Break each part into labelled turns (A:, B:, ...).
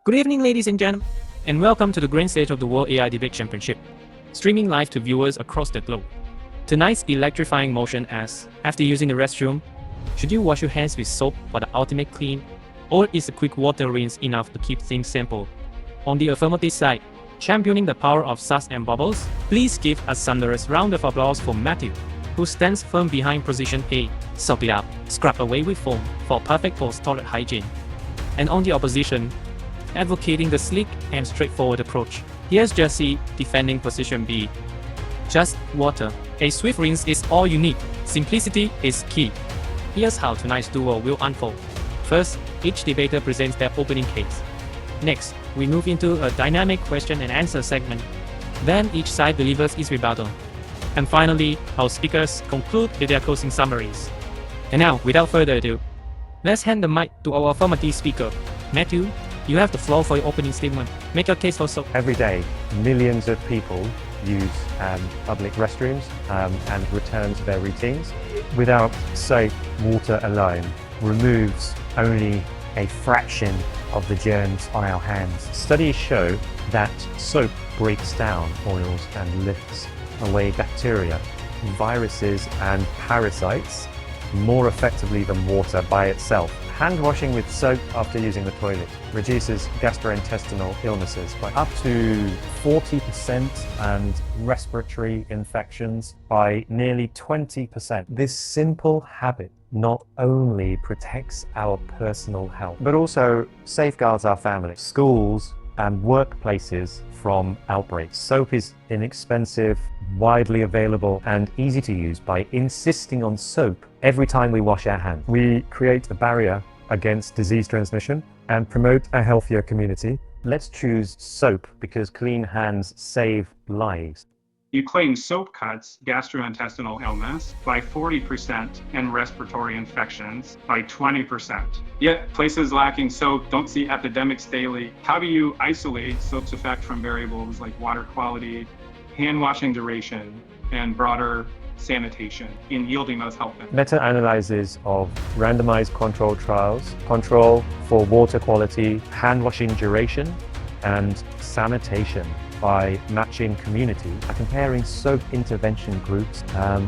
A: Good evening, ladies and gentlemen, and welcome to the grand stage of the World AI Debate Championship, streaming live to viewers across the globe. Tonight's electrifying motion asks, after using the restroom, should you wash your hands with soap for the ultimate clean, or is a quick water rinse enough to keep things simple? On the affirmative side, championing the power of suds and bubbles, please give a thunderous round of applause for Matthew, who stands firm behind position A, soak it up, scrub away with foam for perfect post-toilet hygiene. And on the opposition, advocating the sleek and straightforward approach, here's Jesse defending position B. Just water. A swift rinse is all you need. Simplicity is key. Here's how tonight's duel will unfold. First, each debater presents their opening case. Next, we move into a dynamic question and answer segment. Then each side delivers its rebuttal. And finally, our speakers conclude with their closing summaries. And now, without further ado, let's hand the mic to our affirmative speaker. Matthew, you have the floor for your opening statement. Make your case for soap.
B: Every day, millions of people use public restrooms and return to their routines. Without soap, water alone removes only a fraction of the germs on our hands. Studies show that soap breaks down oils and lifts away bacteria, viruses, and parasites more effectively than water by itself. Hand washing with soap after using the toilet reduces gastrointestinal illnesses by up to 40% and respiratory infections by nearly 20%. This simple habit not only protects our personal health, but also safeguards our family, schools, and workplaces from outbreaks. Soap is inexpensive, widely available, and easy to use. By insisting on soap every time we wash our hands, we create a barrier against disease transmission and promote a healthier community. Let's choose soap because clean hands save lives.
C: You claim soap cuts gastrointestinal illness by 40% and respiratory infections by 20%. Yet places lacking soap don't see epidemics daily. How do you isolate soap's effect from variables like water quality, hand washing duration, and broader sanitation in yielding those health benefits?
B: Meta-analyses of randomized control trials, control for water quality, hand washing duration, and sanitation by matching community, are comparing soap intervention groups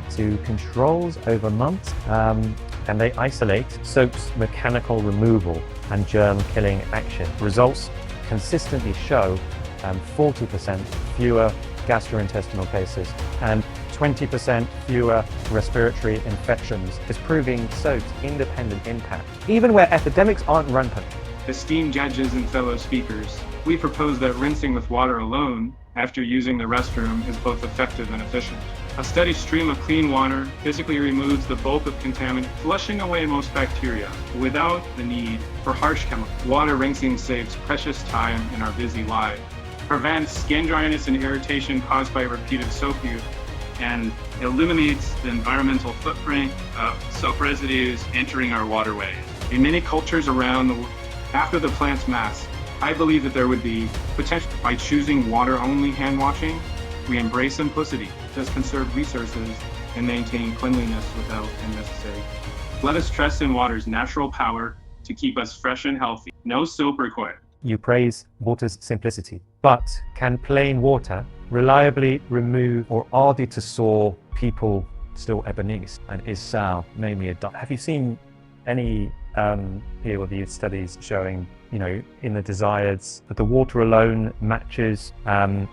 B: to controls over months, and they isolate soap's mechanical removal and germ-killing action. Results consistently show 40% fewer gastrointestinal cases and 20% fewer respiratory infections, is proving soap's independent impact, even where epidemics aren't rampant.
C: Esteemed judges and fellow speakers, we propose that rinsing with water alone after using the restroom is both effective and efficient. A steady stream of clean water physically removes the bulk of contaminants, flushing away most bacteria without the need for harsh chemicals. Water rinsing saves precious time in our busy lives, prevents skin dryness and irritation caused by repeated soap use, and eliminates the environmental footprint of soap residues entering our waterways. In many cultures around the world, after the plant's mass, I believe that there would be potential. By choosing water-only hand washing, we embrace simplicity, just conserve resources, and maintain cleanliness without unnecessary. Let us trust in water's natural power to keep us fresh and healthy. No soap required.
B: You praise water's simplicity, but can plain water reliably remove, or are they to saw people still ebeneeze and is sour, namely a dye? Have you seen any peer-reviewed studies showing, in the desires that the water alone matches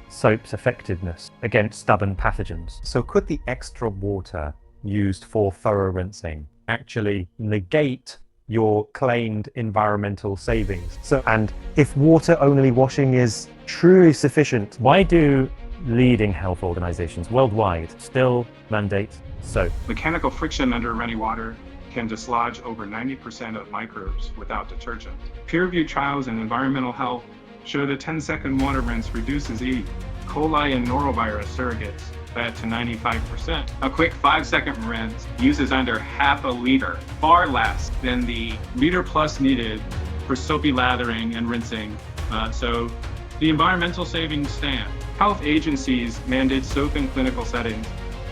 B: soap's effectiveness against stubborn pathogens? So could the extra water used for thorough rinsing actually negate your claimed environmental savings? And if water only washing is truly sufficient, why do leading health organizations worldwide still mandate soap?
C: Mechanical friction under running water can dislodge over 90% of microbes without detergent. Peer-reviewed trials in environmental health show that 10-second water rinse reduces E. coli and norovirus surrogates by up to 95%. A quick 5-second rinse uses under half a liter, far less than the liter plus needed for soapy lathering and rinsing. So the environmental savings stand. Health agencies mandate soap in clinical settings,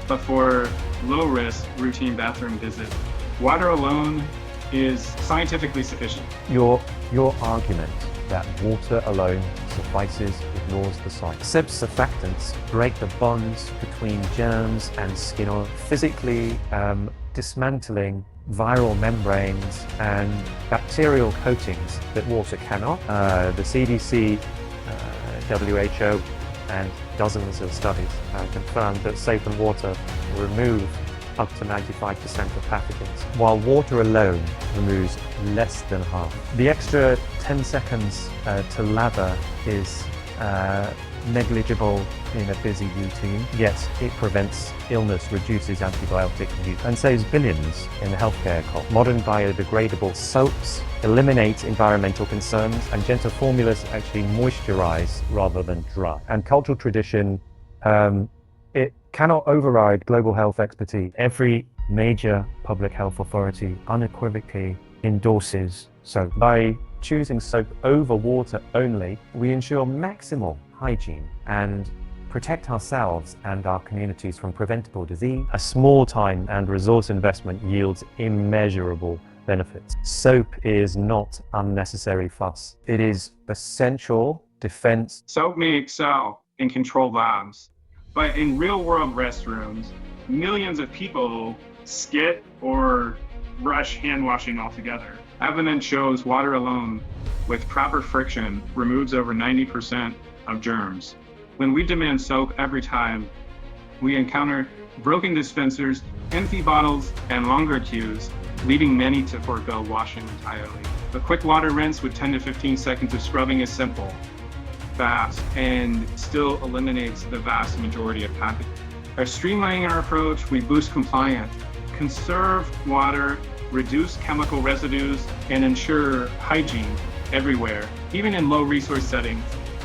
C: but for low-risk routine bathroom visits, water alone is scientifically sufficient.
B: Your argument that water alone suffices, ignores the science. Surfactants break the bonds between germs and skin oil, physically dismantling viral membranes and bacterial coatings that water cannot. The CDC, WHO, and dozens of studies confirmed that soap and water remove up to 95% of pathogens, while water alone removes less than half. The extra 10 seconds to lather is negligible in a busy routine, yet it prevents illness, reduces antibiotic use, and saves billions in healthcare costs. Modern biodegradable soaps eliminate environmental concerns, and gentle formulas actually moisturize rather than dry. And cultural tradition, it cannot override global health expertise. Every major public health authority unequivocally endorses soap. By choosing soap over water only, we ensure maximal hygiene and protect ourselves and our communities from preventable disease. A small time and resource investment yields immeasurable benefits. Soap is not unnecessary fuss. It is essential defense.
C: Soap may excel in controlled labs, but in real-world restrooms, millions of people skip or rush hand washing altogether. Evidence shows water alone, with proper friction, removes over 90% of germs. When we demand soap every time, we encounter broken dispensers, empty bottles, and longer queues, leading many to forego washing entirely. A quick water rinse with 10 to 15 seconds of scrubbing is simple, fast, and still eliminates the vast majority of pathogens. By streamlining our approach, we boost compliance, conserve water, reduce chemical residues, and ensure hygiene everywhere, even in low resource settings.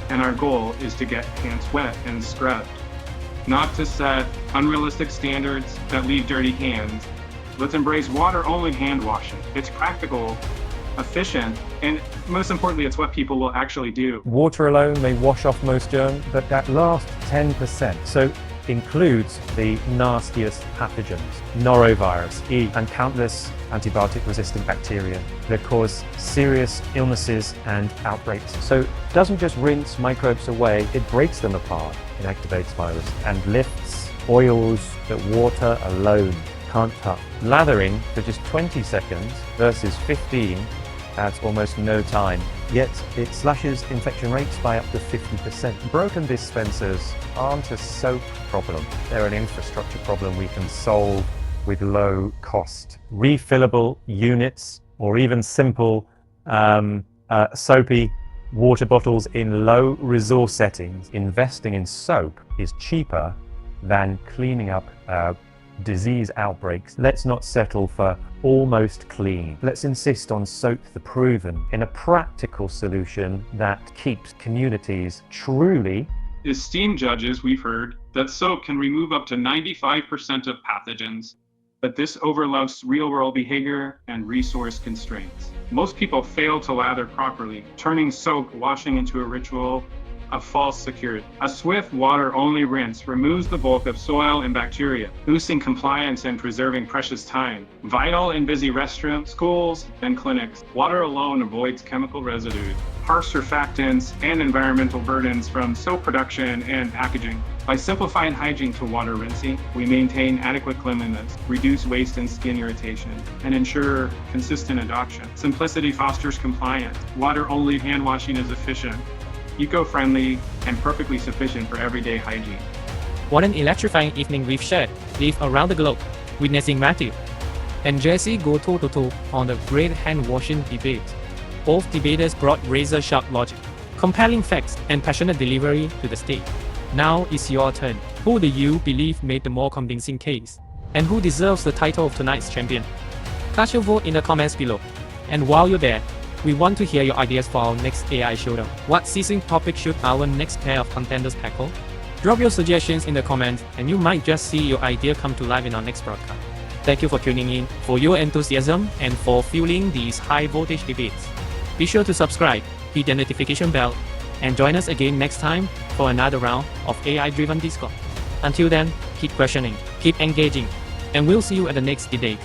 C: And our goal is to get hands wet and scrubbed, not to set unrealistic standards that leave dirty hands. Let's embrace water-only hand washing. It's practical, efficient, and most importantly, it's what people will actually do.
B: Water alone may wash off most germs, but that last 10%, so includes the nastiest pathogens, norovirus, E, and countless antibiotic-resistant bacteria that cause serious illnesses and outbreaks. So it doesn't just rinse microbes away, it breaks them apart, inactivates virus, and lifts oils that water alone can't touch. Lathering for just 20 seconds versus 15 adds almost no time, yet it slashes infection rates by up to 50%. Broken dispensers aren't a soap problem, they're an infrastructure problem we can solve with low cost. Refillable units, or even simple soapy water bottles in low resource settings. Investing in soap is cheaper than cleaning up disease outbreaks. Let's not settle for almost clean. Let's insist on soap the proven in a practical solution that keeps communities truly.
C: Esteemed judges, we've heard that soap can remove up to 95% of pathogens, but this overlooks real-world behavior and resource constraints. Most people fail to lather properly, turning soap washing into a ritual of false security. A swift water-only rinse removes the bulk of soil and bacteria, boosting compliance and preserving precious time. Vital in busy restrooms, schools, and clinics, water alone avoids chemical residues, harsh surfactants, and environmental burdens from soap production and packaging. By simplifying hygiene to water rinsing, we maintain adequate cleanliness, reduce waste and skin irritation, and ensure consistent adoption. Simplicity fosters compliance. Water-only hand washing is efficient, eco-friendly, and perfectly sufficient for everyday hygiene.
A: What an electrifying evening we've shared, live around the globe, witnessing Matthew and Jesse go toe-to-toe on the great hand-washing debate. Both debaters brought razor-sharp logic, compelling facts, and passionate delivery to the stage. Now it's your turn. Who do you believe made the more convincing case? And who deserves the title of tonight's champion? Cast your vote in the comments below. And while you're there, we want to hear your ideas for our next AI Showdown. What season topic should our next pair of contenders tackle? Drop your suggestions in the comments and you might just see your idea come to life in our next broadcast. Thank you for tuning in, for your enthusiasm, and for fueling these high voltage debates. Be sure to subscribe, hit the notification bell, and join us again next time for another round of AI-driven discourse. Until then, keep questioning, keep engaging, and we'll see you at the next debate.